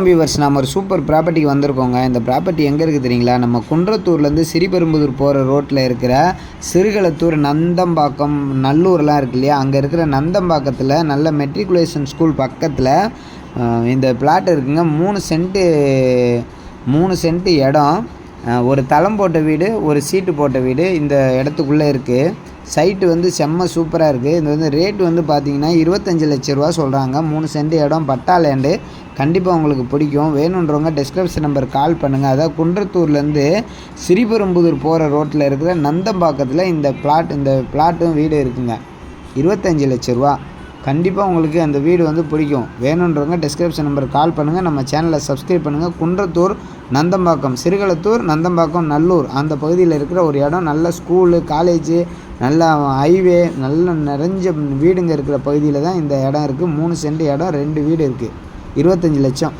Viewers, நாம் ஒரு super ப்ராப்பர்ட்டிக்கு வந்திருக்கோங்க. இந்த ப்ராப்பர்ட்டி எங்கே இருக்குது தெரியுங்களா? நம்ம குன்றத்தூர்லேருந்து ஸ்ரீபெரும்புதூர் போகிற ரோட்டில் இருக்கிற சிறுகளத்தூர், நந்தம்பாக்கம், நல்லூர்லாம் இருக்கு இல்லையா? அங்கே இருக்கிற நந்தம்பாக்கத்தில் நல்ல மெட்ரிகுலேஷன் ஸ்கூல் பக்கத்தில் இந்த பிளாட் இருக்குங்க. 3 சென்ட் இடம், ஒரு தளம் போட்ட வீடு, ஒரு சீட்டு போட்ட வீடு இந்த இடத்துக்குள்ளே இருக்குது. சைட்டு வந்து செம்ம சூப்பராக இருக்குது. இது வந்து ரேட்டு வந்து பார்த்திங்கன்னா 25 லட்ச ரூபா சொல்கிறாங்க. 3 சென்ட் இடம், பட்டா லேண்டு. கண்டிப்பாக உங்களுக்கு பிடிக்கும். வேணுன்றவங்க டிஸ்கிரிப்ஷன் நம்பர் கால் பண்ணுங்கள். அதாவது குன்றத்தூர்லேருந்து ஸ்ரீபெரும்புதூர் போகிற ரோட்டில் இருக்கிற நந்தம்பாக்கத்தில் இந்த பிளாட்டும் வீடு இருக்குங்க. 25 லட்ச ரூபா. கண்டிப்பாக உங்களுக்கு அந்த வீடு வந்து பிடிக்கும். வேணுன்றவங்க டிஸ்கிரிப்ஷன் நம்பர் கால் பண்ணுங்கள். நம்ம சேனலை சப்ஸ்கிரைப் பண்ணுங்கள். குன்றத்தூர், நந்தம்பாக்கம், சிறுகளத்தூர், நந்தம்பாக்கம், நல்லூர் அந்த பகுதியில் இருக்கிற ஒரு இடம். நல்ல ஸ்கூலு, காலேஜு, நல்ல ஹைவே, நல்ல நிறைஞ்ச வீடுங்க இருக்கிற பகுதியில் தான் இந்த இடம் இருக்குது. 3 சென்ட் இடம், 2 வீடு இருக்குது. 25 லட்சம்.